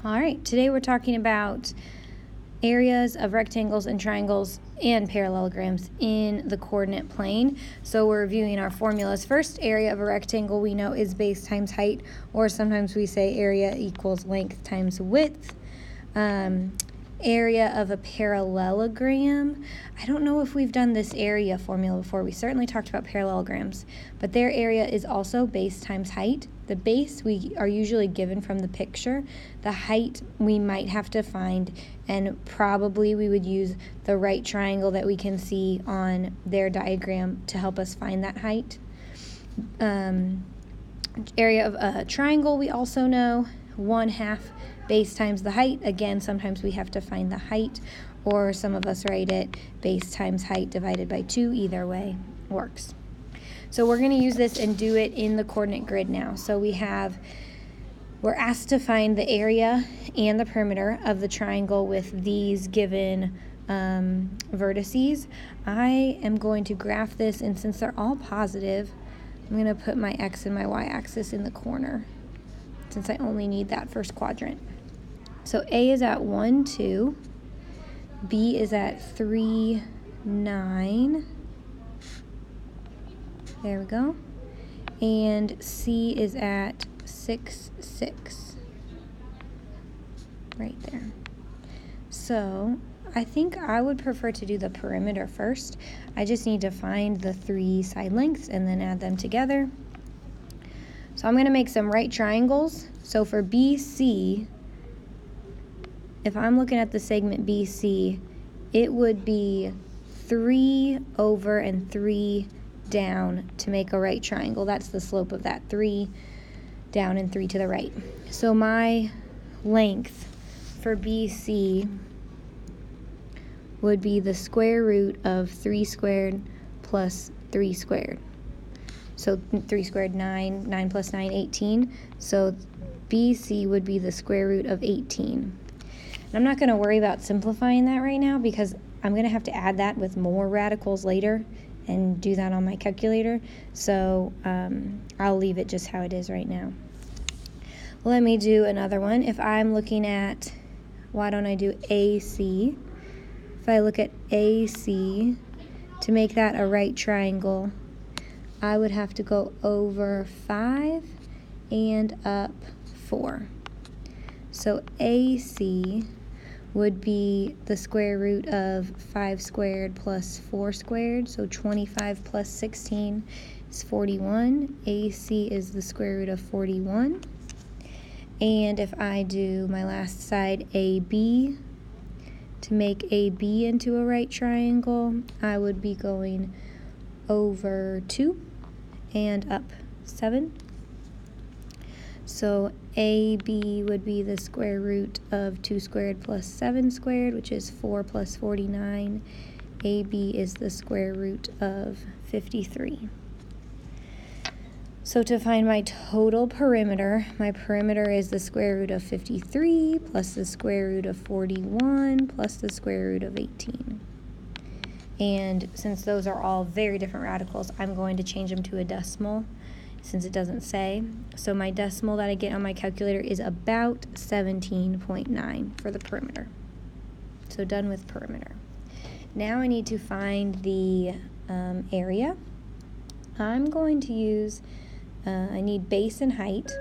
All right, today we're talking about areas of rectangles and triangles and parallelograms in the coordinate plane. So we're reviewing our formulas. First, area of a rectangle we know is base times height, or sometimes we say area equals length times width. Area of a parallelogram. I don't know if we've done this area formula before. We certainly talked about parallelograms, but their area is also base times height. The base we are usually given from the picture. The height we might have to find, and probably we would use the right triangle that we can see on their diagram to help us find that height. Area of a triangle we also know, 1/2 base times the height. Again, sometimes we have to find the height, or some of us write it base times height divided by 2. Either way works. So we're going to use this and do it in the coordinate grid now. So we're asked to find the area and the perimeter of the triangle with these given vertices. I am going to graph this, and since they're all positive, I'm going to put my x and my y-axis in the corner, since I only need that first quadrant. So A is at 1, 2, B is at 3, 9, there we go, and C is at 6, 6, right there. So I think I would prefer to do the perimeter first. I just need to find the 3 side lengths and then add them together. So I'm going to make some right triangles. So for BC, if I'm looking at the segment BC, it would be 3 over and 3 down to make a right triangle. That's the slope of that, 3 down and 3 to the right. So my length for BC would be the square root of 3 squared plus 3 squared. So 3 squared, 9, 9 plus 9, 18. So BC would be the square root of 18. And I'm not going to worry about simplifying that right now, because I'm going to have to add that with more radicals later and do that on my calculator. So I'll leave it just how it is right now. Let me do another one. If I'm looking at, why don't I do AC? If I look at AC, to make that a right triangle, I would have to go over 5 and up 4. So AC would be the square root of 5 squared plus 4 squared. So 25 plus 16 is 41. AC is the square root of 41. And if I do my last side, AB, to make AB into a right triangle, I would be going over 2 and up 7. So AB would be the square root of 2 squared plus 7 squared, which is 4 plus 49. AB is the square root of 53. So to find my total perimeter, my perimeter is the square root of 53 plus the square root of 41 plus the square root of 18. And since those are all very different radicals, I'm going to change them to a decimal, since it doesn't say. So my decimal that I get on my calculator is about 17.9 for the perimeter. So done with perimeter. Now I need to find the area. I'm going to use, I need base and height.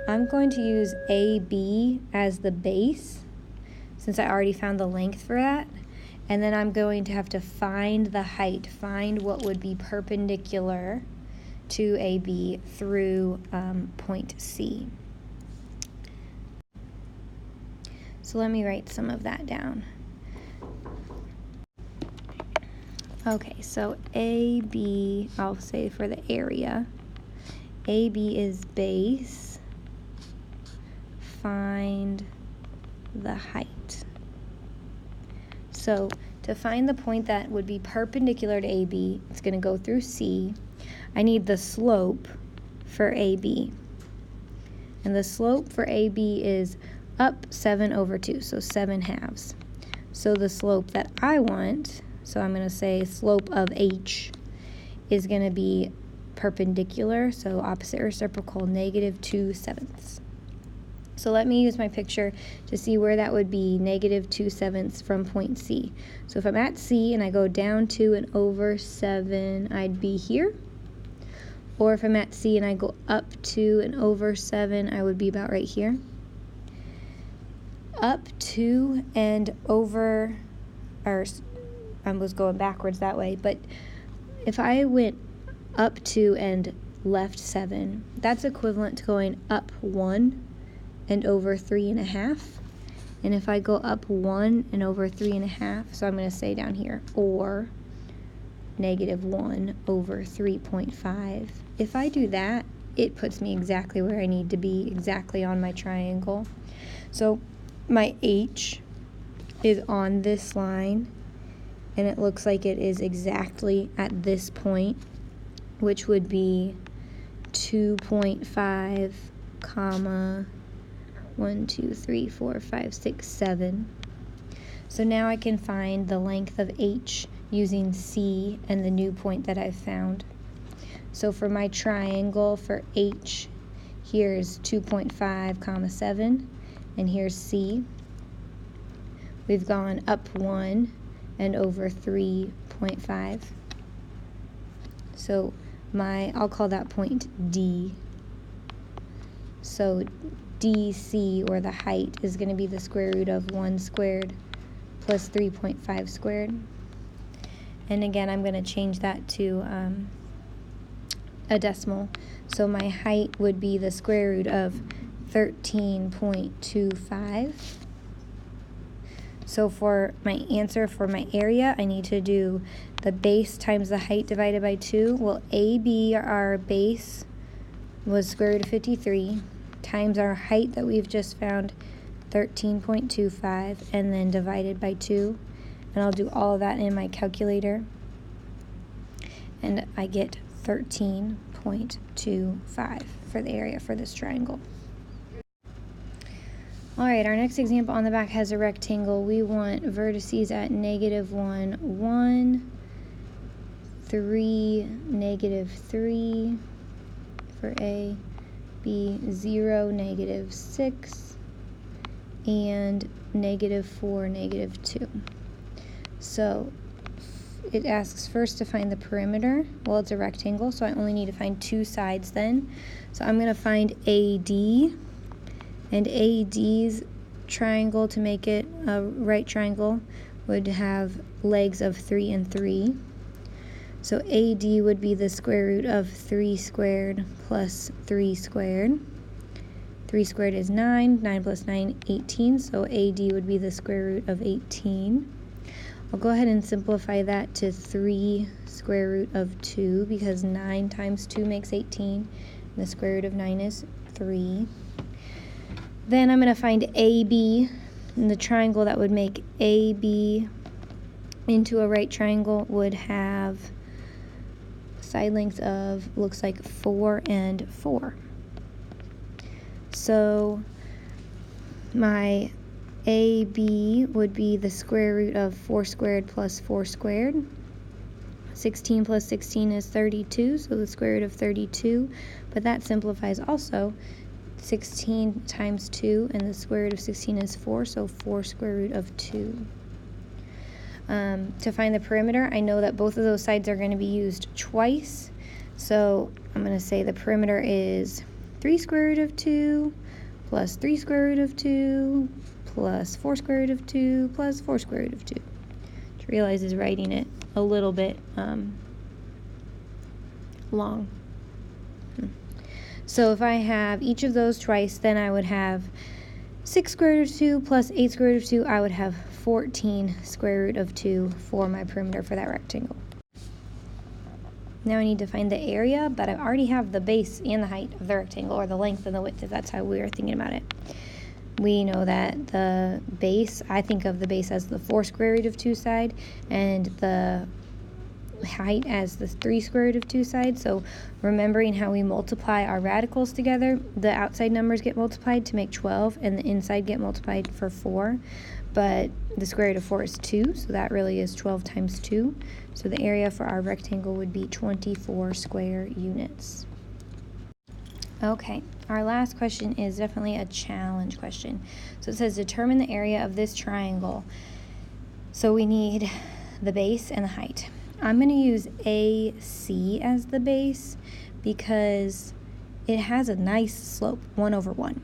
I'm going to use AB as the base, since I already found the length for that. And then I'm going to have to find the height, find what would be perpendicular to AB through point C. So let me write some of that down. Okay, so AB, I'll say for the area, AB is base, find the height. So to find the point that would be perpendicular to AB, it's going to go through C. I need the slope for AB. And the slope for AB is up 7 over 2, so 7 halves. So the slope that I want, so I'm going to say slope of H, is going to be perpendicular, so opposite reciprocal, -2/7. So let me use my picture to see where that would be negative 2/7 from point C. So if I'm at C and I go down 2 and over 7, I'd be here. Or if I'm at C and I go up 2 and over 7, I would be about right here. Up 2 and over, or I was going backwards that way, but if I went up 2 and left 7, that's equivalent to going up 1 and over 3.5. And if I go up 1 and over 3.5, so I'm going to say down here, or negative 1 over 3.5. If I do that, it puts me exactly where I need to be, exactly on my triangle. So my H is on this line, and it looks like it is exactly at this point, which would be 2.5, comma, 1, 2, 3, 4, 5, 6, 7. So now I can find the length of H using C and the new point that I've found. So for my triangle for H, here's 2.5, comma 7, and here's C. We've gone up 1 and over 3.5. So I'll call that point D. So DC, or the height, is going to be the square root of 1 squared plus 3.5 squared. And again, I'm going to change that to a decimal. So my height would be the square root of 13.25. So for my answer for my area, I need to do the base times the height divided by 2. Well, AB, our base, was square root of 53, times our height that we've just found, 13.25, and then divided by 2. And I'll do all of that in my calculator. And I get 13.25 for the area for this triangle. Alright, our next example on the back has a rectangle. We want vertices at negative 1, 1, 3, negative 3 for A, B, 0, negative 6, and negative 4, negative 2. So it asks first to find the perimeter. Well, it's a rectangle, so I only need to find 2 sides then. So I'm going to find AD. And AD's triangle, to make it a right triangle, would have legs of 3 and 3. So AD would be the square root of 3 squared plus 3 squared. 3 squared is 9. 9 plus 9, 18. So AD would be the square root of 18. I'll go ahead and simplify that to 3 square root of 2, because 9 times 2 makes 18. And the square root of 9 is 3. Then I'm going to find AB, and the triangle that would make AB into a right triangle would have side lengths of, looks like 4 and 4. So my AB would be the square root of 4 squared plus 4 squared. 16 plus 16 is 32, so the square root of 32, but that simplifies also. 16 times 2, and the square root of 16 is 4, so 4 square root of 2. To find the perimeter, I know that both of those sides are going to be used twice, so I'm going to say the perimeter is 3 square root of 2 plus 3 square root of 2 plus 4 square root of 2 plus 4 square root of 2. Which realizes writing it a little bit long. So if I have each of those twice, then I would have 6 square root of 2 plus 8 square root of 2. I would have 14 square root of 2 for my perimeter for that rectangle. Now I need to find the area, but I already have the base and the height of the rectangle, or the length and the width, if that's how we were thinking about it. We know that the base, I think of the base as the 4 square root of 2 side, and the height as the 3 square root of 2 side. So remembering how we multiply our radicals together, the outside numbers get multiplied to make 12, and the inside get multiplied for 4. But the square root of 4 is 2, so that really is 12 times 2. So the area for our rectangle would be 24 square units. Okay, our last question is definitely a challenge question. So it says determine the area of this triangle. So we need the base and the height. I'm going to use AC as the base because it has a nice slope, 1/1.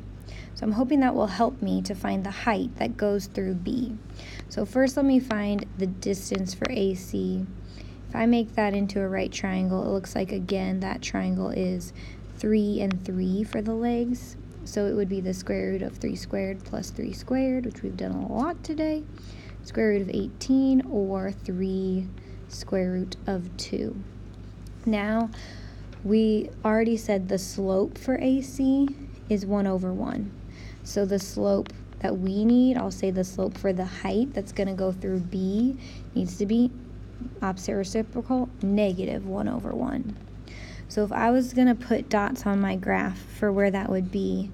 So I'm hoping that will help me to find the height that goes through B. So first let me find the distance for AC. If I make that into a right triangle, it looks like, again, that triangle is 3 and 3 for the legs. So it would be the square root of 3 squared plus 3 squared, which we've done a lot today, square root of 18, or 3 square root of 2. Now, we already said the slope for AC is 1/1. So the slope that we need, I'll say the slope for the height that's going to go through B, needs to be opposite reciprocal, -1/1. So if I was going to put dots on my graph for where that would be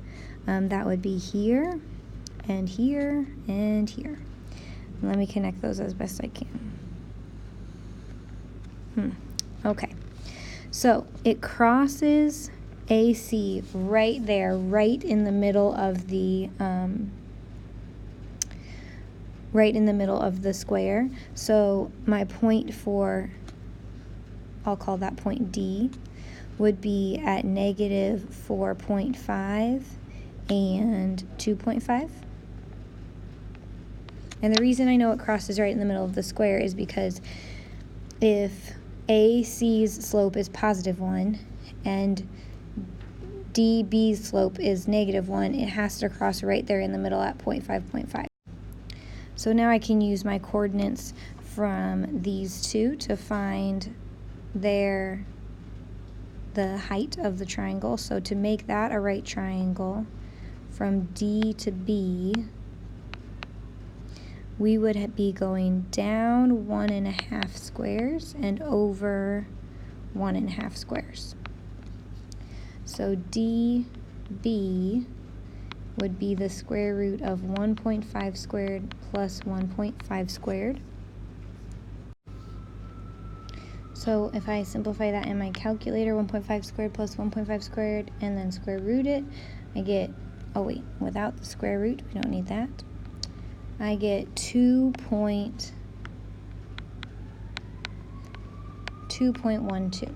here, and here, and here. Let me connect those as best I can. Okay. So it crosses AC right there, right in the middle of the square. So my point for, I'll call that point D, would be at -4.5 and 2.5. And the reason I know it crosses right in the middle of the square is because if AC's slope is +1 and DB's slope is -1, it has to cross right there in the middle at 0.5. So now I can use my coordinates from these two to find the height of the triangle. So to make that a right triangle, from D to B, we would be going down 1.5 squares and over 1.5 squares. So DB would be the square root of 1.5 squared plus 1.5 squared. So if I simplify that in my calculator, 1.5 squared plus 1.5 squared, and then square root it, I get, oh wait, without the square root, we don't need that. I get 2.12.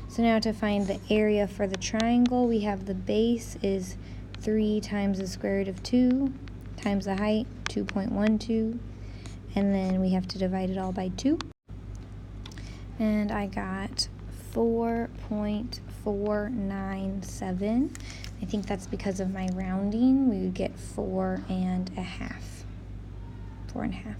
So now to find the area for the triangle, we have the base is 3 times the square root of 2 times the height, 2.12, and then we have to divide it all by 2. And I got 4.497. I think that's because of my rounding. We would get 4.5. 4.5.